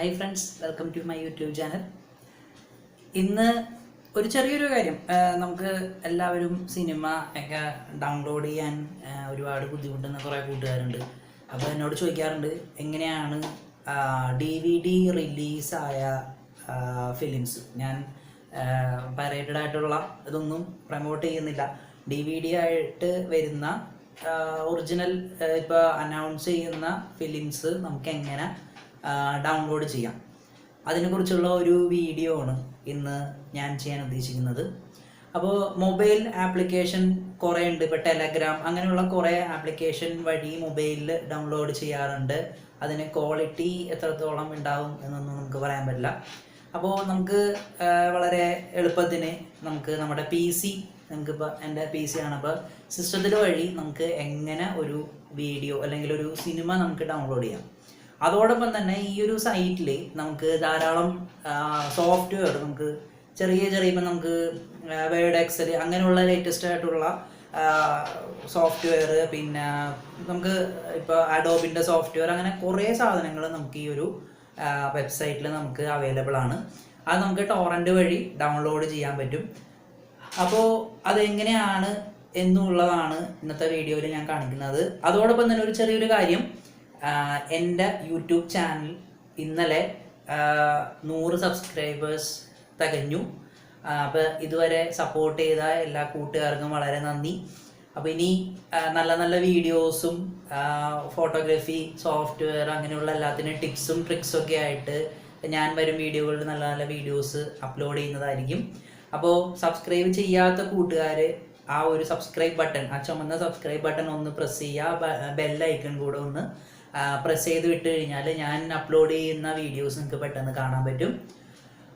Hi friends, welcome to my YouTube channel. ഇന്ന് ഒരു ചെറിയൊരു കാര്യം നമുക്ക് എല്ലാവരും സിനിമ ഒക്കെ ഡൗൺലോഡ് ചെയ്യാൻ ഒരുപാട് ബുദ്ധിമുട്ടുന്ന കുറേ കൂട്ടുകാരുണ്ട്. അപ്പോൾ എന്നോട് ചോദിക്കാറുണ്ട് എങ്ങനെയാണ് DVD റിലീസായ ഫിലിംസ്. ഞാൻ പൈറേറ്റഡ് ആയിട്ടുള്ള ഇതൊന്നും പ്രൊമോട്ട് ചെയ്യുന്നില്ല. DVD ആയിട്ട് വരുന്ന ഒറിജിനൽ ഇപ്പോൾ അനൗൺസ് ചെയ്യുന്ന ഫിലിംസ് നമുക്ക് എങ്ങനെ ഡൗൺലോഡ് ചെയ്യാം, അതിനെക്കുറിച്ചുള്ള ഒരു വീഡിയോ ആണ് ഇന്ന് ഞാൻ ചെയ്യാൻ ഉദ്ദേശിക്കുന്നത്. അപ്പോൾ മൊബൈൽ ആപ്ലിക്കേഷൻ കുറേ ഉണ്ട്. ഇപ്പോൾ ടെലഗ്രാം അങ്ങനെയുള്ള കുറേ ആപ്ലിക്കേഷൻ വഴി മൊബൈലിൽ ഡൗൺലോഡ് ചെയ്യാറുണ്ട്. അതിന് ക്വാളിറ്റി എത്രത്തോളം ഉണ്ടാവും എന്നൊന്നും നമുക്ക് പറയാൻ പറ്റില്ല. അപ്പോൾ നമുക്ക് വളരെ എളുപ്പത്തിന് നമുക്ക് നമ്മുടെ നമുക്കിപ്പോൾ എൻ്റെ PC ആണ്. അപ്പോൾ സിസ്റ്റത്തിൽ വഴി നമുക്ക് എങ്ങനെ ഒരു വീഡിയോ അല്ലെങ്കിൽ ഒരു സിനിമ നമുക്ക് ഡൗൺലോഡ് ചെയ്യാം. അതോടൊപ്പം തന്നെ ഈ ഒരു സൈറ്റിൽ നമുക്ക് ധാരാളം സോഫ്റ്റ്വെയർ നമുക്ക് ചെറിയ ഇപ്പം നമുക്ക് വേർഡ്, എക്സൽ അങ്ങനെയുള്ള ലേറ്റസ്റ്റ് ആയിട്ടുള്ള സോഫ്റ്റ്വെയർ, പിന്നെ നമുക്ക് ഇപ്പോൾ അഡോബിൻ്റെ സോഫ്റ്റ്വെയർ, അങ്ങനെ കുറേ സാധനങ്ങൾ നമുക്ക് ഈ ഒരു വെബ്സൈറ്റിൽ നമുക്ക് അവൈലബിൾ ആണ്. അത് നമുക്ക് ടോറൻറ്റ് വഴി ഡൗൺലോഡ് ചെയ്യാൻ പറ്റും. അപ്പോൾ അതെങ്ങനെയാണ് എന്നുള്ളതാണ് ഇന്നത്തെ വീഡിയോയിൽ ഞാൻ കാണിക്കുന്നത്. അതോടൊപ്പം തന്നെ ഒരു ചെറിയൊരു കാര്യം, എൻ്റെ യൂട്യൂബ് ചാനൽ ഇന്നലെ 100 സബ്സ്ക്രൈബേഴ്സ് തികഞ്ഞു. അപ്പോൾ ഇതുവരെ സപ്പോർട്ട് ചെയ്ത എല്ലാ കൂട്ടുകാർക്കും വളരെ നന്ദി. അപ്പോൾ ഇനി നല്ല നല്ല വീഡിയോസും ഫോട്ടോഗ്രാഫി സോഫ്റ്റ്വെയർ അങ്ങനെയുള്ള എല്ലാത്തിനും ടിപ്സും ട്രിക്സും ഒക്കെ ആയിട്ട് ഞാൻ വരും വീഡിയോകളിൽ നല്ല നല്ല വീഡിയോസ് അപ്ലോഡ് ചെയ്യുന്നതായിരിക്കും. അപ്പോൾ സബ്സ്ക്രൈബ് ചെയ്യാത്ത കൂട്ടുകാർ ആ ഒരു സബ്സ്ക്രൈബ് ബട്ടൺ, ആ ചുമന്ന സബ്സ്ക്രൈബ് ബട്ടൺ ഒന്ന് പ്രസ് ചെയ്യുക. ബെല്ലൈക്കൺ കൂടെ ഒന്ന് പ്രസ് ചെയ്ത് വിട്ട് കഴിഞ്ഞാൽ ഞാൻ അപ്ലോഡ് ചെയ്യുന്ന വീഡിയോസ് നിങ്ങൾക്ക് പെട്ടെന്ന് കാണാൻ പറ്റും.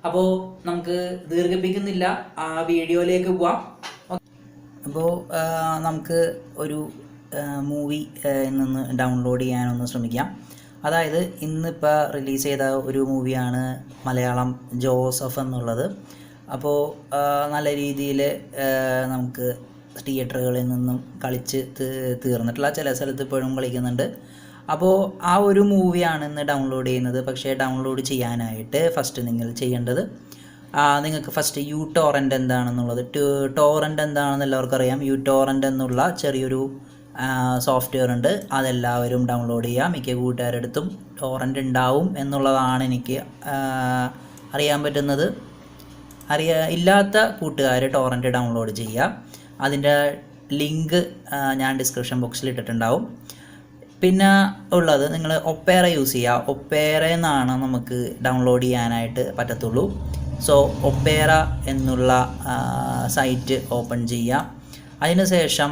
അപ്പോൾ നമുക്ക് ദീർഘിപ്പിക്കുന്നില്ല, ആ വീഡിയോയിലേക്ക് പോവാം. അപ്പോൾ നമുക്ക് ഒരു മൂവി നിന്ന് ഡൗൺലോഡ് ചെയ്യാനൊന്ന് ശ്രമിക്കാം. അതായത് ഇന്നിപ്പോൾ റിലീസ് ചെയ്ത ഒരു മൂവിയാണ് മലയാളം ജോസഫ് എന്നുള്ളത്. അപ്പോൾ നല്ല രീതിയിൽ നമുക്ക് തിയേറ്ററുകളിൽ നിന്നും കളിച്ച് തീർന്നിട്ടുള്ള, ചില സ്ഥലത്ത് ഇപ്പോഴും കളിക്കുന്നുണ്ട്. അപ്പോൾ ആ ഒരു മൂവിയാണ് ഇന്ന് ഡൗൺലോഡ് ചെയ്യുന്നത്. പക്ഷേ ഡൗൺലോഡ് ചെയ്യാനായിട്ട് ഫസ്റ്റ് നിങ്ങൾ ചെയ്യേണ്ടത്, നിങ്ങൾക്ക് ഫസ്റ്റ് യൂടോറൻ്റ് എന്താണെന്നുള്ളത്, ടോറൻ്റ് എന്താണെന്ന് എല്ലാവർക്കും അറിയാം. യൂടോറൻ്റ് എന്നുള്ള ചെറിയൊരു സോഫ്റ്റ്വെയർ ഉണ്ട്, അതെല്ലാവരും ഡൗൺലോഡ് ചെയ്യുക. മിക്ക കൂട്ടുകാരെടുത്തും ടോറൻ്റ് ഉണ്ടാവും എന്നുള്ളതാണ് എനിക്ക് അറിയാൻ പറ്റുന്നത്. ഇല്ലാത്ത കൂട്ടുകാർ ടോറൻ്റ് ഡൗൺലോഡ് ചെയ്യുക. അതിൻ്റെ ലിങ്ക് ഞാൻ ഡിസ്ക്രിപ്ഷൻ ബോക്സിൽ ഇട്ടിട്ടുണ്ടാവും. പിന്നെ ഉള്ളത്, നിങ്ങൾ ഒപ്പേറ യൂസ് ചെയ്യുക. ഒപ്പേറയിൽ നിന്നാണ് നമുക്ക് ഡൗൺലോഡ് ചെയ്യാനായിട്ട് പറ്റത്തുള്ളൂ. സോ ഒപ്പേറ എന്നുള്ള സൈറ്റ് ഓപ്പൺ ചെയ്യുക. അതിനുശേഷം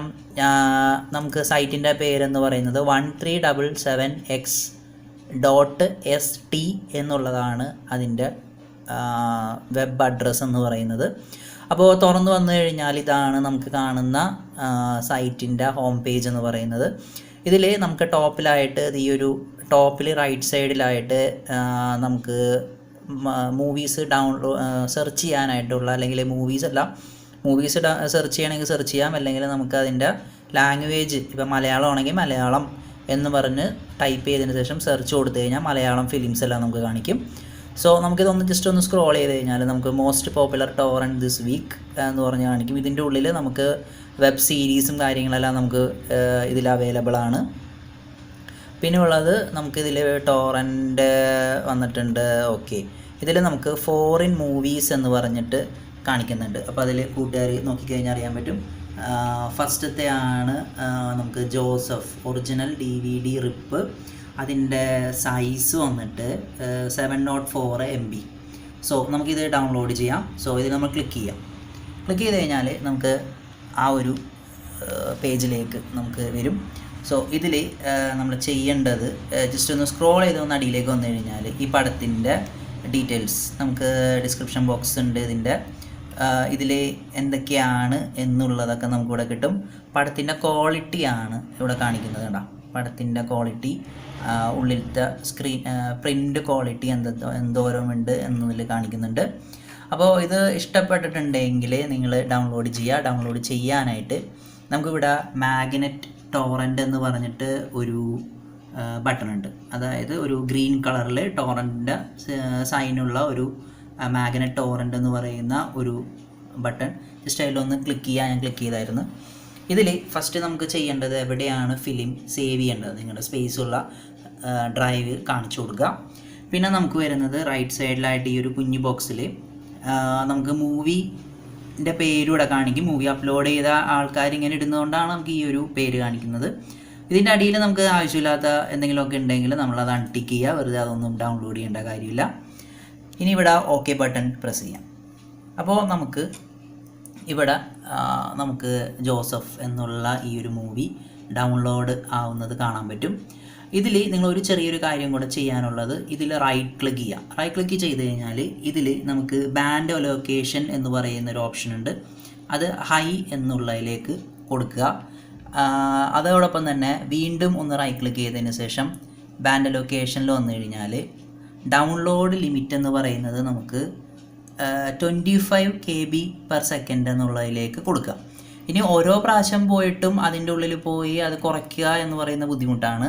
നമുക്ക് സൈറ്റിൻ്റെ പേരെന്ന് പറയുന്നത് 1377x.st എന്നുള്ളതാണ് അതിൻ്റെ വെബ് അഡ്രസ്സ് എന്ന് പറയുന്നത്. അപ്പോൾ തുറന്നു വന്നു കഴിഞ്ഞാൽ ഇതാണ് നമുക്ക് കാണുന്ന സൈറ്റിൻ്റെ ഹോം പേജ് എന്ന് പറയുന്നത്. ഇതിൽ നമുക്ക് ടോപ്പിലായിട്ട് ഈ ഒരു ടോപ്പിൽ റൈറ്റ് സൈഡിലായിട്ട് നമുക്ക് മൂവീസ് സെർച്ച് ചെയ്യാനായിട്ടുള്ള, അല്ലെങ്കിൽ മൂവീസ് സെർച്ച് ചെയ്യണമെങ്കിൽ സെർച്ച് ചെയ്യാം, അല്ലെങ്കിൽ നമുക്ക് അതിൻ്റെ ലാംഗ്വേജ് ഇപ്പോൾ മലയാളം ആണെങ്കിൽ മലയാളം എന്ന് പറഞ്ഞ് ടൈപ്പ് ചെയ്തതിന് ശേഷം സെർച്ച് കൊടുത്തു കഴിഞ്ഞാൽ മലയാളം ഫിലിംസ് എല്ലാം നമുക്ക് കാണിക്കും. സോ നമുക്കിതൊന്ന് ജസ്റ്റ് ഒന്ന് സ്ക്രോൾ ചെയ്ത് കഴിഞ്ഞാൽ നമുക്ക് most popular torrent this week എന്ന് പറഞ്ഞ് കാണിക്കും. ഇതിൻ്റെ ഉള്ളിൽ നമുക്ക് വെബ് സീരീസും കാര്യങ്ങളെല്ലാം നമുക്ക് ഇതിൽ അവൈലബിൾ ആണ്. പിന്നെ ഉള്ളത് നമുക്കിതിൽ ടോറൻറ്റ് വന്നിട്ടുണ്ട്. ഓക്കെ, ഇതിൽ നമുക്ക് ഫോറിൻ മൂവീസ് എന്ന് പറഞ്ഞിട്ട് കാണിക്കുന്നുണ്ട്. അപ്പോൾ അതിൽ കൂട്ടുകാർ നോക്കിക്കഴിഞ്ഞാൽ അറിയാൻ പറ്റും. ഫസ്റ്റത്തെ ആണ് നമുക്ക് ജോസഫ് ഒറിജിനൽ DVD റിപ്പ്. അതിൻ്റെ സൈസ് വന്നിട്ട് 704 MB. സോ നമുക്കിത് ഡൗൺലോഡ് ചെയ്യാം. സോ ഇതിൽ നമ്മൾ ക്ലിക്ക് ചെയ്യാം. ക്ലിക്ക് ചെയ്ത് കഴിഞ്ഞാൽ നമുക്ക് ആ ഒരു പേജിലേക്ക് നമുക്ക് വരും. സോ ഇതിൽ നമ്മൾ ചെയ്യേണ്ടത് ജസ്റ്റ് ഒന്ന് സ്ക്രോൾ ചെയ്ത് ഒന്ന് അടിയിലേക്ക് വന്നു കഴിഞ്ഞാൽ ഈ പടത്തിൻ്റെ ഡീറ്റെയിൽസ് നമുക്ക് ഡിസ്ക്രിപ്ഷൻ ബോക്സ് ഉണ്ട്. ഇതിൽ എന്തൊക്കെയാണ് എന്നുള്ളതൊക്കെ നമുക്കിവിടെ കിട്ടും. പടത്തിൻ്റെ ക്വാളിറ്റിയാണ് ഇവിടെ കാണിക്കുന്നത്. കേട്ടോ, പടത്തിൻ്റെ ക്വാളിറ്റി, ഉള്ളിലത്തെ പ്രിൻ്റ് ക്വാളിറ്റി എന്തോരമുണ്ട് എന്നതിൽ കാണിക്കുന്നുണ്ട്. അപ്പോൾ ഇത് ഇഷ്ടപ്പെട്ടിട്ടുണ്ടെങ്കിൽ നിങ്ങൾ ഡൗൺലോഡ് ചെയ്യുക. ഡൗൺലോഡ് ചെയ്യാനായിട്ട് നമുക്കിവിടെ മാഗ്നറ്റ് ടോറൻ്റ് എന്ന് പറഞ്ഞിട്ട് ഒരു ബട്ടൺ ഉണ്ട്. അതായത് ഒരു ഗ്രീൻ കളറിൽ ടോറൻറ്റിൻ്റെ സൈനുള്ള ഒരു മാഗ്നറ്റ് ടോറൻറ്റ് എന്ന് പറയുന്ന ഒരു ബട്ടൺ. ജസ്റ്റ് അതിലൊന്ന് ക്ലിക്ക് ചെയ്യാൻ ഞാൻ ക്ലിക്ക് ചെയ്തായിരുന്നു. ഇതിൽ ഫസ്റ്റ് നമുക്ക് ചെയ്യേണ്ടത് എവിടെയാണ് ഫിലിം സേവ് ചെയ്യേണ്ടത്, നിങ്ങളുടെ സ്പേസുള്ള ഡ്രൈവ് കാണിച്ചു കൊടുക്കുക. പിന്നെ നമുക്ക് വരുന്നത് റൈറ്റ് സൈഡിലായിട്ട് ഈ ഒരു കുഞ്ഞു ബോക്സിൽ നമുക്ക് മൂവിൻ്റെ പേരൂടെ കാണിക്കും. മൂവി അപ്ലോഡ് ചെയ്ത ആൾക്കാർ ഇങ്ങനെ ഇടുന്നതുകൊണ്ടാണ് നമുക്ക് ഈ ഒരു പേര് കാണിക്കുന്നത്. ഇതിൻ്റെ അടിയിൽ നമുക്ക് ആവശ്യമില്ലാത്ത എന്തെങ്കിലുമൊക്കെ ഉണ്ടെങ്കിൽ നമ്മളത് അൺടിക്ക് ചെയ്യുക. വെറുതെ അതൊന്നും ഡൗൺലോഡ് ചെയ്യേണ്ട കാര്യമില്ല. ഇനി ഇവിടെ ഓക്കെ ബട്ടൺ പ്രസ് ചെയ്യാം. അപ്പോൾ നമുക്ക് ഇവിടെ നമുക്ക് ജോസഫ് എന്നുള്ള ഈ ഒരു മൂവി ഡൗൺലോഡ് ആവുന്നത് കാണാൻ പറ്റും. ഇതിൽ നിങ്ങളൊരു ചെറിയൊരു കാര്യം കൂടെ ചെയ്യാനുള്ളത്, ഇതിൽ റൈറ്റ് ക്ലിക്ക് ചെയ്യാം. റൈറ്റ് ക്ലിക്ക് ചെയ്ത് കഴിഞ്ഞാൽ ഇതിൽ നമുക്ക് ബാൻഡ് ലൊക്കേഷൻ എന്ന് പറയുന്നൊരു ഓപ്ഷൻ ഉണ്ട്. അത് ഹൈ എന്നുള്ളതിലേക്ക് കൊടുക്കുക. അതോടൊപ്പം തന്നെ വീണ്ടും ഒന്ന് റൈറ്റ് ക്ലിക്ക് ചെയ്തതിന് ശേഷം ബാൻഡ് ലൊക്കേഷനിൽ വന്നു കഴിഞ്ഞാൽ ഡൗൺലോഡ് ലിമിറ്റ് എന്ന് പറയുന്നത് നമുക്ക് 25 KB/s എന്നുള്ളതിലേക്ക് കൊടുക്കുക. ഇനി ഓരോ പ്രാവശ്യം പോയിട്ടും അതിൻ്റെ ഉള്ളിൽ പോയി അത് കുറയ്ക്കുക എന്ന് പറയുന്ന ബുദ്ധിമുട്ടാണ്.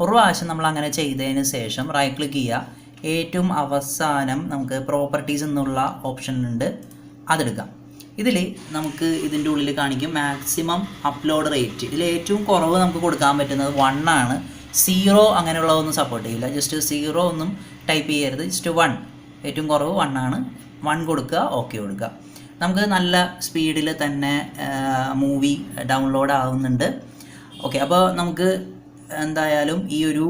ഒരു പ്രാവശ്യം നമ്മൾ അങ്ങനെ ചെയ്തതിന് ശേഷം റൈറ്റ് ക്ലിക്ക് ചെയ്യുക. ഏറ്റവും അവസാനം നമുക്ക് പ്രോപ്പർട്ടീസ് എന്നുള്ള ഓപ്ഷൻ ഉണ്ട്, അതെടുക്കാം. ഇതിൽ നമുക്ക് ഇതിൻ്റെ ഉള്ളിൽ കാണിക്കും മാക്സിമം അപ്ലോഡ് റേറ്റ്. ഇതിൽ ഏറ്റവും കുറവ് നമുക്ക് കൊടുക്കാൻ പറ്റുന്നത് 1 ആണ്. 0 അങ്ങനെയുള്ളതൊന്നും സപ്പോർട്ട് ചെയ്യില്ല. ജസ്റ്റ് 0 ഒന്നും ടൈപ്പ് ചെയ്യരുത്, ജസ്റ്റ് 1. ഏറ്റവും കുറവ് 1 ആണ്. 1 കൊടുക്കുക, ഓക്കെ കൊടുക്കുക. നമുക്ക് നല്ല സ്പീഡിൽ തന്നെ മൂവി ഡൗൺലോഡ് ആവുന്നുണ്ട്. ഓക്കെ, അപ്പോൾ നമുക്ക് എന്തായാലും ഈ ഒരു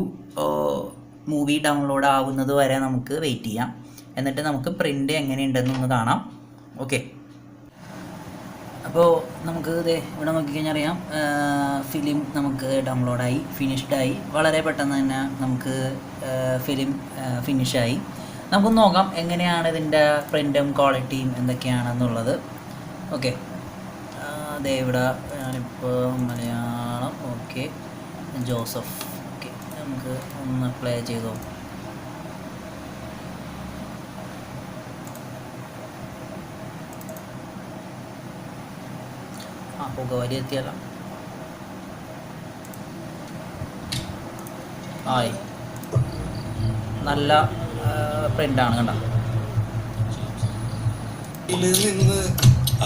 മൂവി ഡൗൺലോഡ് ആവുന്നത് വരെ നമുക്ക് വെയിറ്റ് ചെയ്യാം. എന്നിട്ട് നമുക്ക് പ്രിൻ്റ് എങ്ങനെയുണ്ടെന്നൊന്ന് കാണാം. ഓക്കെ, അപ്പോൾ നമുക്ക് ഇവിടെ നോക്കിക്കഴിഞ്ഞാൽ അറിയാം ഫിലിം നമുക്ക് ഡൗൺലോഡായി, ഫിനിഷ്ഡായി. വളരെ പെട്ടെന്ന് തന്നെ നമുക്ക് ഫിലിം ഫിനിഷായി. നമുക്കൊന്ന് നോക്കാം എങ്ങനെയാണ് ഇതിൻ്റെ പ്രിൻറ്റും ക്വാളിറ്റിയും എന്തൊക്കെയാണെന്നുള്ളത്. ഓക്കെ, അതേ ഇവിടെ ഞാനിപ്പോൾ മലയാളം, ഓക്കെ, ജോസഫ്. ഓക്കെ, നമുക്ക് ഒന്ന് പ്ലേ ചെയ്തോ. പുകവലി എത്തിയല്ല ആയി, നല്ല പ്രിൻ്റാണ് കണ്ട.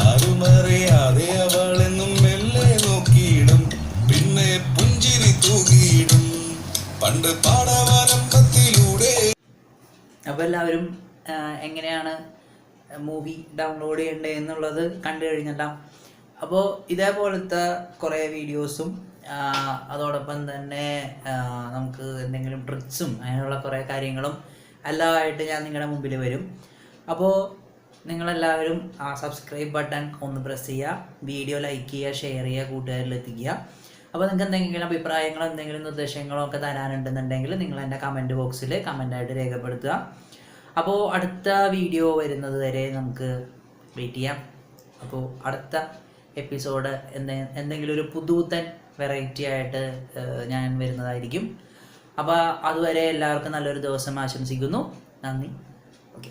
ആരുമറിയാതെ അവളെന്നും മെല്ലെ നോക്കിയിടും, പിന്നെ പുഞ്ചിരി തൂകിയിടും പണ്ട് പാടവരമ്പത്തിലൂടെ. അപ്പോൾ എല്ലാവരും എങ്ങനെയാണ് മൂവി ഡൗൺലോഡ് ചെയ്യേണ്ടത് എന്നുള്ളത് കണ്ടു കഴിഞ്ഞിട്ടാ. അപ്പോൾ ഇതേപോലത്തെ കുറേ വീഡിയോസും അതോടൊപ്പം തന്നെ നമുക്ക് എന്തെങ്കിലും ട്രിക്സും അങ്ങനെയുള്ള കുറേ കാര്യങ്ങളും എല്ലാമായിട്ട് ഞാൻ നിങ്ങളുടെ മുമ്പിൽ വരും. അപ്പോൾ നിങ്ങളെല്ലാവരും ആ സബ്സ്ക്രൈബ് ബട്ടൺ ഒന്ന് പ്രസ് ചെയ്യുക, വീഡിയോ ലൈക്ക് ചെയ്യുക, ഷെയർ ചെയ്യുക, കൂട്ടുകാരിൽ എത്തിക്കുക. അപ്പോൾ നിങ്ങൾക്ക് എന്തെങ്കിലും അഭിപ്രായങ്ങളോ എന്തെങ്കിലും നിർദ്ദേശങ്ങളോ ഒക്കെ തരാനുണ്ടെന്നുണ്ടെങ്കിൽ നിങ്ങൾ എൻ്റെ കമൻറ്റ് ബോക്സിൽ കമൻ്റായിട്ട് രേഖപ്പെടുത്തുക. അപ്പോൾ അടുത്ത വീഡിയോ വരുന്നത് വരെ നമുക്ക് വെയിറ്റ് ചെയ്യാം. അപ്പോൾ അടുത്ത എപ്പിസോഡ് എന്തെങ്കിലും ഒരു പുതുത്തൻ വെറൈറ്റി ആയിട്ട് ഞാൻ വരുന്നതായിരിക്കും. അപ്പോൾ അതുവരെ എല്ലാവർക്കും നല്ലൊരു ദിവസം ആശംസിക്കുന്നു. നന്ദി. ഓക്കെ.